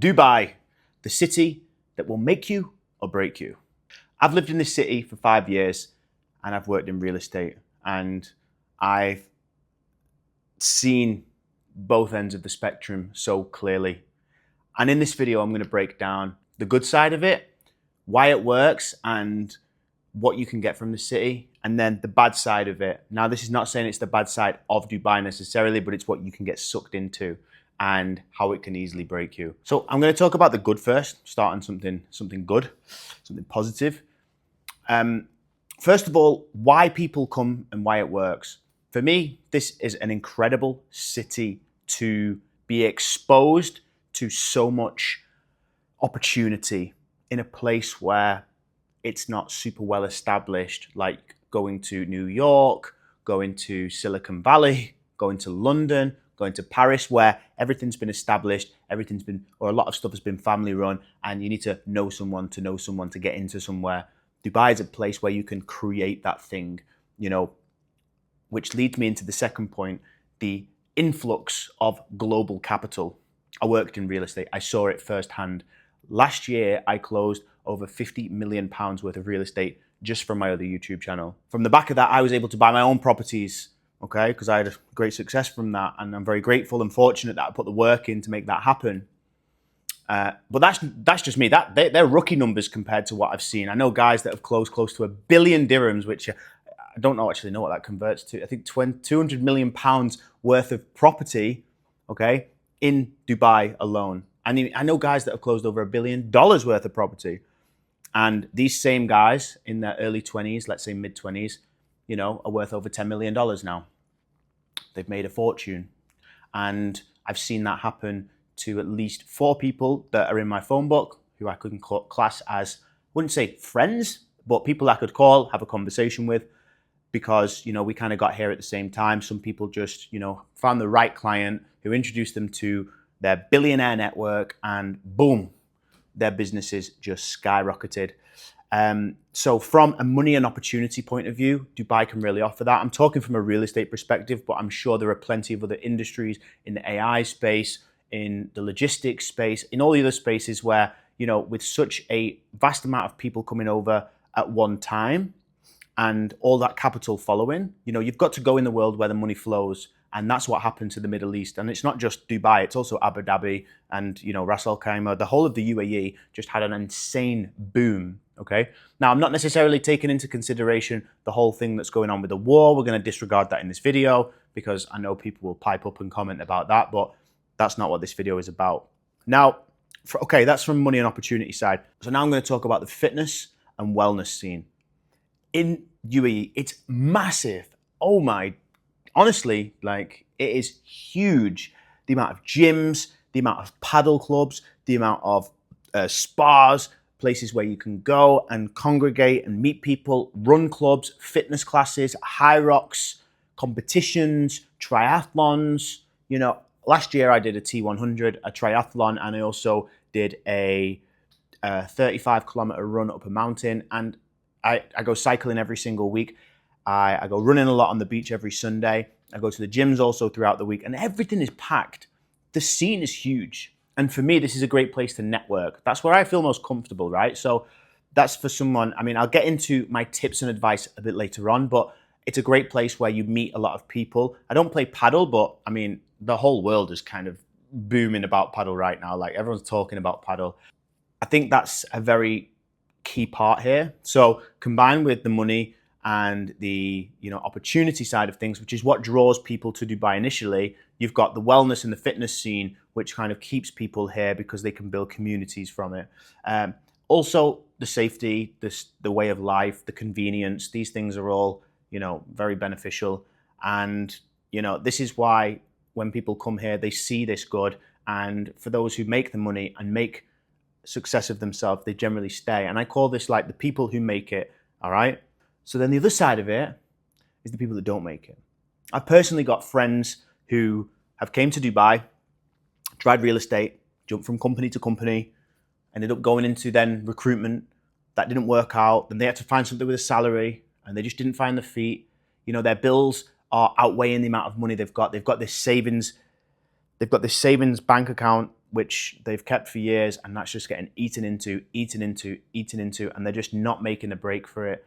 Dubai, the city that will make you or break you. I've lived in this city for 5 years and I've worked in real estate, and I've seen both ends of the spectrum so clearly. And in this video, I'm going to break down the good side of it, why it works, and what you can get from the city, and then the bad side of it. Now, this is not saying it's the bad side of Dubai necessarily, but it's what you can get sucked into and how it can easily break you. So I'm going to talk about the good first, starting something good, something positive. First of all, why people come and why it works. For me, this is an incredible city to be exposed to so much opportunity in a place where it's not super well established, like going to New York, going to Silicon Valley, going to London, going to Paris, where everything's been established, or a lot of stuff has been family run, and you need to know someone to get into somewhere. Dubai is a place where you can create that thing, which leads me into the second point, the influx of global capital. I worked in real estate. I saw it firsthand. Last year, I closed over £50 million worth of real estate just from my other YouTube channel. From the back of that, I was able to buy my own properties, okay? Because I had a great success from that, and I'm very grateful and fortunate that I put the work in to make that happen. But that's just me. They're rookie numbers compared to what I've seen. I know guys that have closed close to 1 billion dirhams, which I don't actually know what that converts to. I think 200 million pounds worth of property, okay, in Dubai alone. I know guys that have closed over $1 billion worth of property. And these same guys in their early 20s, let's say mid 20s, are worth over $10 million now. They've made a fortune. And I've seen that happen to at least 4 people that are in my phone book who I couldn't class as, wouldn't say friends, but people I could call, have a conversation with, because, we kind of got here at the same time. Some people just, found the right client who introduced them to their billionaire network, and boom, their businesses just skyrocketed. So from a money and opportunity point of view, Dubai can really offer that. I'm talking from a real estate perspective, but I'm sure there are plenty of other industries in the AI space, in the logistics space, in all the other spaces where, with such a vast amount of people coming over at one time and all that capital following, you've got to go in the world where the money flows. And that's what happened to the Middle East. And it's not just Dubai, it's also Abu Dhabi and, Ras Al Khaimah. The whole of the UAE just had an insane boom, okay? Now, I'm not necessarily taking into consideration the whole thing that's going on with the war. We're going to disregard that in this video because I know people will pipe up and comment about that, but that's not what this video is about. Now, that's from money and opportunity side. So now I'm going to talk about the fitness and wellness scene. In UAE, it's massive. Oh my, honestly, it is huge. The amount of gyms, the amount of paddle clubs, the amount of spas, places where you can go and congregate and meet people, run clubs, fitness classes, high rocks, competitions, triathlons. Last year I did a T100, a triathlon, and I also did a 35-kilometer run up a mountain. And I go cycling every single week. I go running a lot on the beach every Sunday. I go to the gyms also throughout the week, and everything is packed. The scene is huge. And for me, this is a great place to network. That's where I feel most comfortable, right? So that's for someone, I'll get into my tips and advice a bit later on, but it's a great place where you meet a lot of people. I don't play paddle, but the whole world is kind of booming about paddle right now. Everyone's talking about paddle. I think that's a very key part here. So combined with the money and the opportunity side of things, which is what draws people to Dubai initially, you've got the wellness and the fitness scene, which kind of keeps people here because they can build communities from it. Also, the safety, the way of life, the convenience, these things are all very beneficial. And this is why when people come here, they see this good. And for those who make the money and make success of themselves, they generally stay. And I call this the people who make it, all right? So then the other side of it is the people that don't make it. I've personally got friends who have came to Dubai, tried real estate, jumped from company to company, ended up going into then recruitment. That didn't work out. Then they had to find something with a salary and they just didn't find the feet. Their bills are outweighing the amount of money they've got. They've got this savings bank account which they've kept for years, and that's just getting eaten into, and they're just not making a break for it.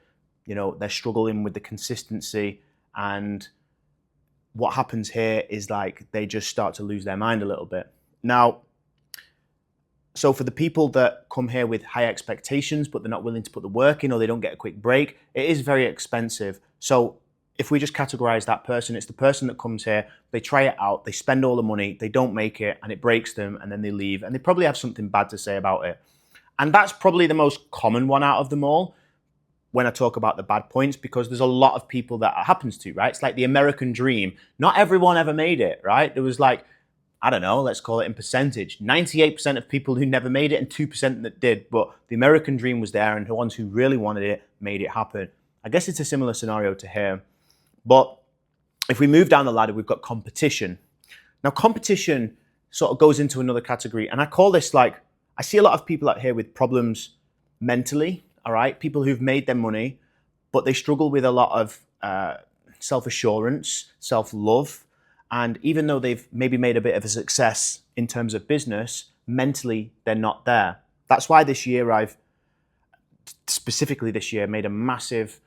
They're struggling with the consistency, and what happens here is like they just start to lose their mind a little bit. Now, so for the people that come here with high expectations, but they're not willing to put the work in, or they don't get a quick break, it is very expensive. So if we just categorize that person, it's the person that comes here, they try it out, they spend all the money, they don't make it, and it breaks them, and then they leave, and they probably have something bad to say about it. And that's probably the most common one out of them all when I talk about the bad points, because there's a lot of people that it happens to, right? It's like the American dream. Not everyone ever made it, right? There was like, I don't know, let's call it in percentage, 98% of people who never made it and 2% that did. But the American dream was there, and the ones who really wanted it made it happen. I guess it's a similar scenario to here. But if we move down the ladder, we've got competition. Now, competition sort of goes into another category. And I call this like, I see a lot of people out here with problems mentally, all right? People who've made their money, but they struggle with a lot of self-assurance, self-love. And even though they've maybe made a bit of a success in terms of business, mentally, they're not there. That's why this year specifically this year, made a massive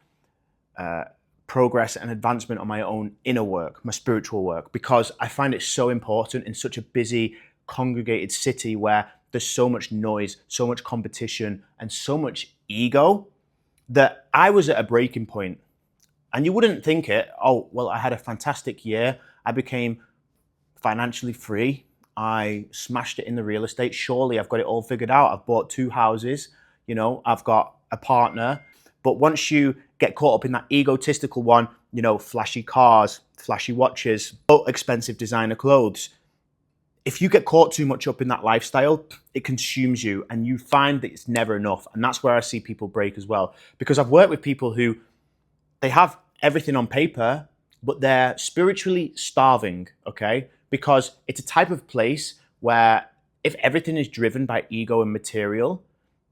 progress and advancement on my own inner work, my spiritual work, because I find it so important in such a busy, congregated city where there's so much noise, so much competition, and so much ego, that I was at a breaking point. And you wouldn't think it. Oh, well, I had a fantastic year. I became financially free. I smashed it in the real estate. Surely I've got it all figured out. I've bought 2 houses. I've got a partner. But once you get caught up in that egotistical one, flashy cars, flashy watches, expensive designer clothes, if you get caught too much up in that lifestyle, it consumes you, and you find that it's never enough. And that's where I see people break as well. Because I've worked with people who, they have everything on paper, but they're spiritually starving, okay? Because it's a type of place where if everything is driven by ego and material,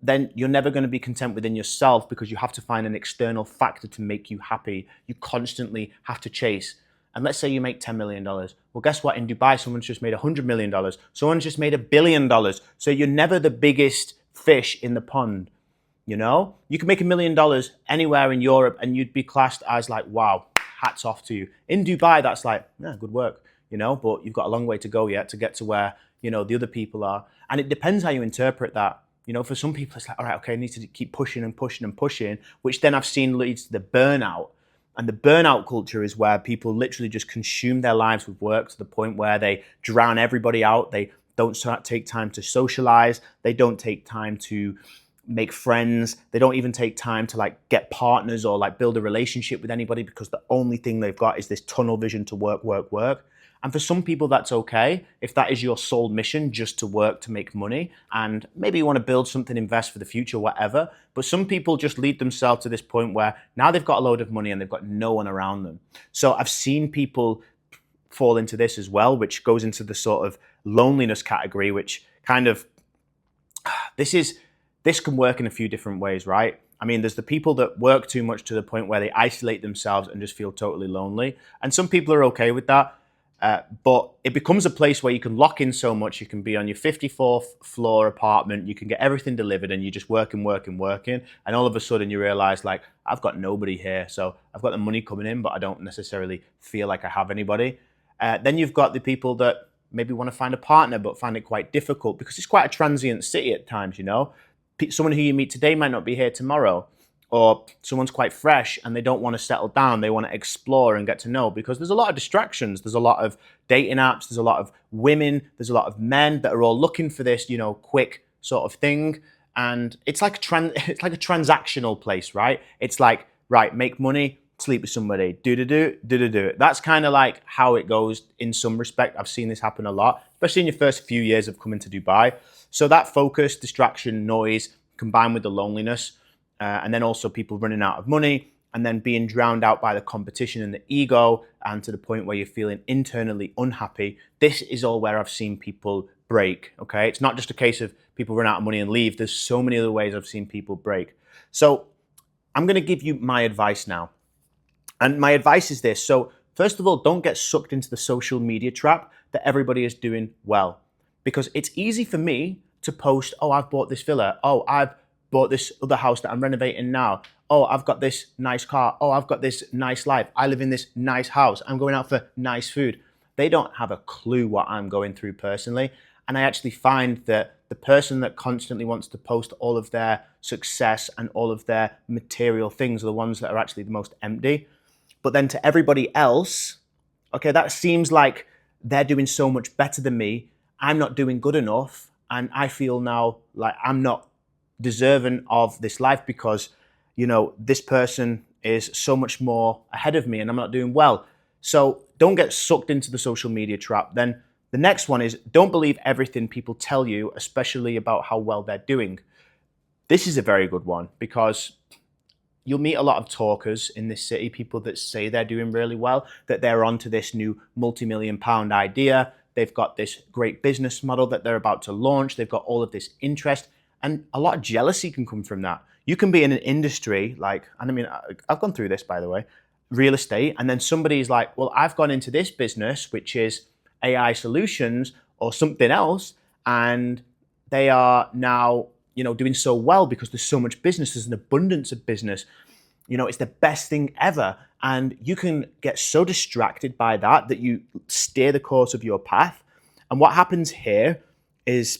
then you're never going to be content within yourself, because you have to find an external factor to make you happy. You constantly have to chase. And let's say you make $10 million. Well, guess what? In Dubai, someone's just made $100 million. Someone's just made $1 billion. So you're never the biggest fish in the pond. You can make $1 million anywhere in Europe, and you'd be classed as like, wow, hats off to you. In Dubai, that's like, yeah, good work, but you've got a long way to go yet to get to where, the other people are. And it depends how you interpret that. For some people, it's like, all right, okay, I need to keep pushing and pushing and pushing, which then I've seen leads to the burnout. And the burnout culture is where people literally just consume their lives with work to the point where they drown everybody out. They don't take time to socialize. They don't take time to make friends. They don't even take time to like get partners or like build a relationship with anybody, because the only thing they've got is this tunnel vision to work, work, work. And for some people, that's okay. If that is your sole mission, just to work, to make money, and maybe you want to build something, invest for the future, whatever. But some people just lead themselves to this point where now they've got a load of money and they've got no one around them. So I've seen people fall into this as well, which goes into the sort of loneliness category, which kind of, this can work in a few different ways, right? I mean, there's the people that work too much to the point where they isolate themselves and just feel totally lonely. And some people are okay with that. But it becomes a place where you can lock in so much. You can be on your 54th floor apartment. You can get everything delivered, and you're just working. And all of a sudden you realize, like, I've got nobody here. So I've got the money coming in, but I don't necessarily feel like I have anybody. Then you've got the people that maybe want to find a partner, but find it quite difficult because it's quite a transient city at times, Someone who you meet today might not be here tomorrow. Or someone's quite fresh and they don't want to settle down. They want to explore and get to know, because there's a lot of distractions. There's a lot of dating apps. There's a lot of women. There's a lot of men that are all looking for this, quick sort of thing. And it's like a transactional place, right? It's like, right, make money, sleep with somebody, do. That's kind of like how it goes in some respect. I've seen this happen a lot, especially in your first few years of coming to Dubai. So that focus, distraction, noise, combined with the loneliness, and then also people running out of money, and then being drowned out by the competition and the ego, and to the point where you're feeling internally unhappy. This is all where I've seen people break, okay? It's not just a case of people run out of money and leave. There's so many other ways I've seen people break. So I'm going to give you my advice now. And my advice is this. So first of all, don't get sucked into the social media trap that everybody is doing well. because it's easy for me to post, oh, I've bought this villa. Oh, I've bought this other house that I'm renovating now. Oh, I've got this nice car. Oh, I've got this nice life. I live in this nice house. I'm going out for nice food. They don't have a clue what I'm going through personally. And I actually find that the person that constantly wants to post all of their success and all of their material things are the ones that are actually the most empty. But then to everybody else, okay, that seems like they're doing so much better than me. I'm not doing good enough. And I feel now like I'm not deserving of this life because, this person is so much more ahead of me and I'm not doing well. So don't get sucked into the social media trap. Then the next one is don't believe everything people tell you, especially about how well they're doing. This is a very good one because you'll meet a lot of talkers in this city, people that say they're doing really well, that they're onto this new multi-million-pound idea. They've got this great business model that they're about to launch. They've got all of this interest, and a lot of jealousy can come from that. You can be in an industry I've gone through this, by the way, real estate, and then somebody's like, well, I've gone into this business, which is AI solutions or something else, and they are now doing so well because there's so much business, there's an abundance of business. It's the best thing ever. And you can get so distracted by that you steer the course of your path. And what happens here is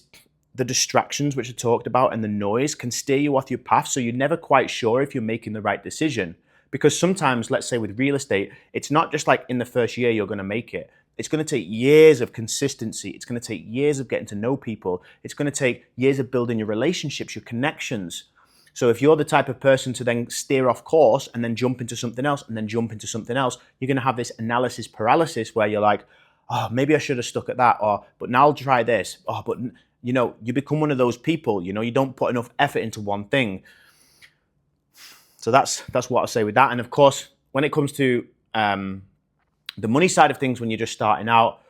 the distractions which are talked about and the noise can steer you off your path. So you're never quite sure if you're making the right decision. Because sometimes, let's say with real estate, it's not just like in the first year you're going to make it. It's going to take years of consistency. It's going to take years of getting to know people. It's going to take years of building your relationships, your connections. So if you're the type of person to then steer off course and then jump into something else and then jump into something else, you're going to have this analysis paralysis where you're like, oh, maybe I should have stuck at that. But now I'll try this. But you become one of those people, you don't put enough effort into one thing. So that's what I'll say with that. And of course, when it comes to the money side of things, when you're just starting out,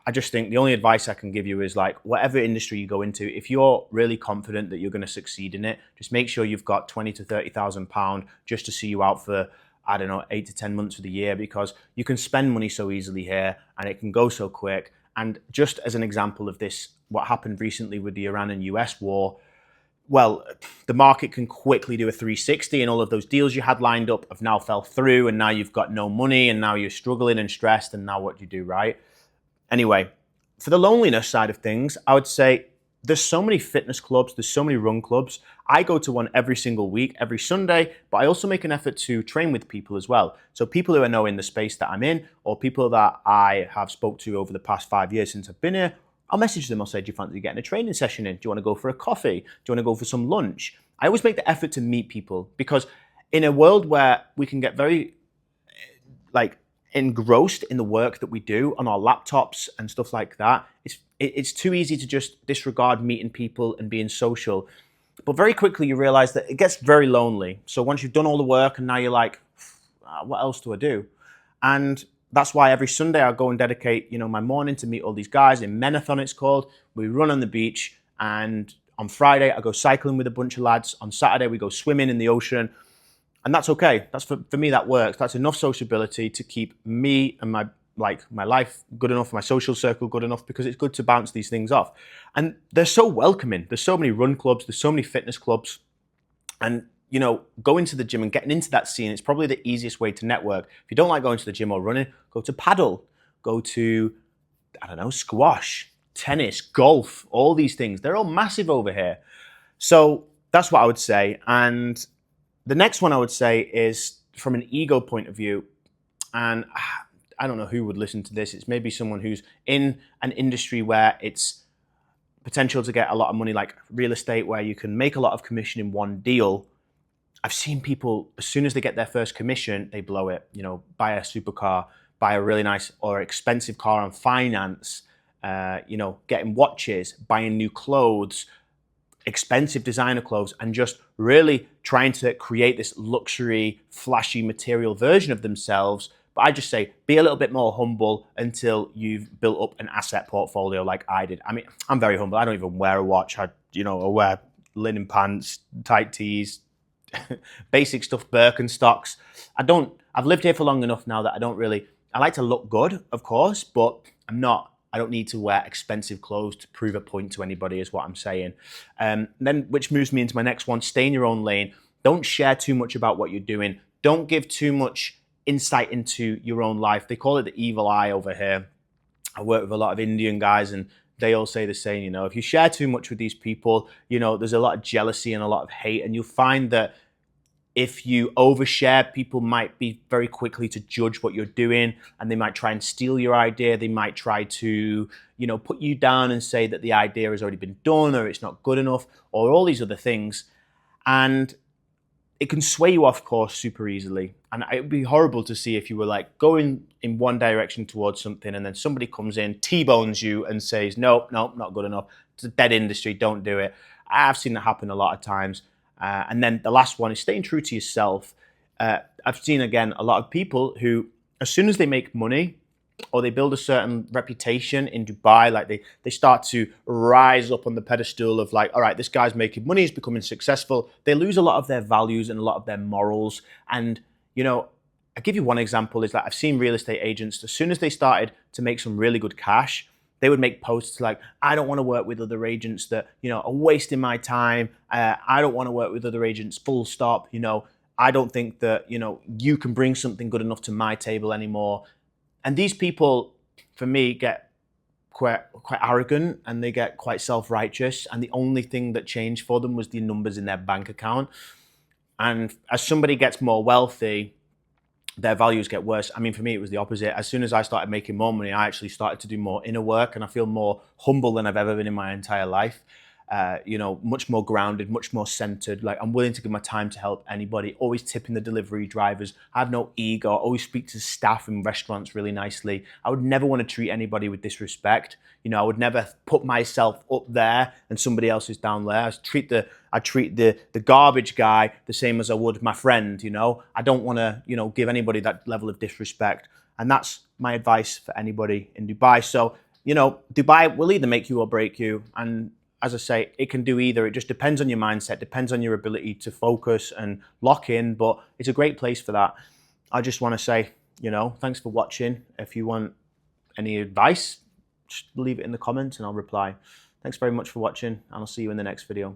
I just think the only advice I can give you is like whatever industry you go into, if you're really confident that you're going to succeed in it, just make sure you've got 20 to 30,000 pounds just to see you out for, 8 to 10 months of the year, because you can spend money so easily here and it can go so quick. And just as an example of this, what happened recently with the Iran and US war, well, the market can quickly do a 360 and all of those deals you had lined up have now fell through and now you've got no money and now you're struggling and stressed and now what do you do, right? Anyway, for the loneliness side of things, I would say there's so many fitness clubs, there's so many run clubs. I go to one every single week, every Sunday, but I also make an effort to train with people as well. So people who I know in the space that I'm in, or people that I have spoke to over the past 5 years since I've been here, I'll message them. I'll say, do you fancy getting a training session in? Do you want to go for a coffee? Do you want to go for some lunch? I always make the effort to meet people because in a world where we can get very engrossed in the work that we do on our laptops and stuff like that, it's too easy to just disregard meeting people and being social. But very quickly you realize that it gets very lonely. So once you've done all the work and now you're like, what else do I do? And that's why every Sunday I go and dedicate, my morning to meet all these guys. In Menathon it's called. We run on the beach, and on Friday I go cycling with a bunch of lads. On Saturday we go swimming in the ocean. And that's okay. That's for me, that works. That's enough sociability to keep me and my life good enough, my social circle good enough, because it's good to bounce these things off. And they're so welcoming. There's so many run clubs, there's so many fitness clubs. And going to the gym and getting into that scene, it's probably the easiest way to network. If you don't like going to the gym or running, go to paddle, go to, squash, tennis, golf, all these things. They're all massive over here. So that's what I would say. And the next one I would say is from an ego point of view, and I don't know who would listen to this. It's maybe someone who's in an industry where it's potential to get a lot of money, like real estate, where you can make a lot of commission in one deal. I've seen people, as soon as they get their first commission, they blow it. Buy a supercar, buy a really nice or expensive car on finance, getting watches, buying new clothes, expensive designer clothes, and just really trying to create this luxury, flashy material version of themselves. But I just say, be a little bit more humble until you've built up an asset portfolio like I did. I mean, I'm very humble. I don't even wear a watch. I wear linen pants, tight tees, basic stuff, Birkenstocks. I've lived here for long enough now that I like to look good, of course, but I'm not I don't need to wear expensive clothes to prove a point to anybody, is what I'm saying. Then, which moves me into my next one: stay in your own lane. Don't share too much about what you're doing. Don't give too much insight into your own life. They call it the evil eye over here. I work with a lot of Indian guys, and they all say the same. You know, if you share too much with these people, you know, there's a lot of jealousy and a lot of hate, and you'll find that if you overshare, people might be very quickly to judge what you're doing, and they might try and steal your idea. They might try to, you know, put you down and say that the idea has already been done, or it's not good enough, or all these other things. And it can sway you off course super easily. And it would be horrible to see if you were like going in one direction towards something, and then somebody comes in, T-bones you and says, nope, not good enough. It's a dead industry, don't do it. I've seen that happen a lot of times. And then the last one is staying true to yourself. I've seen, again, a lot of people who, as soon as they make money or they build a certain reputation in Dubai, like they start to rise up on the pedestal of like, all right, this guy's making money, he's becoming successful. They lose a lot of their values and a lot of their morals. And, you know, I'll give you one example is that I've seen real estate agents, as soon as they started to make some really good cash, they would make posts like, I don't want to work with other agents that, you know, are wasting my time. I don't want to work with other agents, full stop. You know, I don't think that, you know, you can bring something good enough to my table anymore. And these people, for me, get quite arrogant, and they get quite self-righteous. And the only thing that changed for them was the numbers in their bank account. And as somebody gets more wealthy, their values get worse. I mean, for me, it was the opposite. As soon as I started making more money, I actually started to do more inner work, and I feel more humble than I've ever been in my entire life. You know, much more grounded, much more centered. Like, I'm willing to give my time to help anybody, always tipping the delivery drivers. I have no ego, always speak to staff in restaurants really nicely. I would never want to treat anybody with disrespect. You know, I would never put myself up there and somebody else is down there. I treat the garbage guy the same as I would my friend, you know. I don't want to, you know, give anybody that level of disrespect. And that's my advice for anybody in Dubai. So, you know, Dubai will either make you or break you. And as I say, it can do either. It just depends on your mindset, depends on your ability to focus and lock in, but it's a great place for that. I just want to say, you know, thanks for watching. If you want any advice, just leave it in the comments and I'll reply. Thanks very much for watching, and I'll see you in the next video.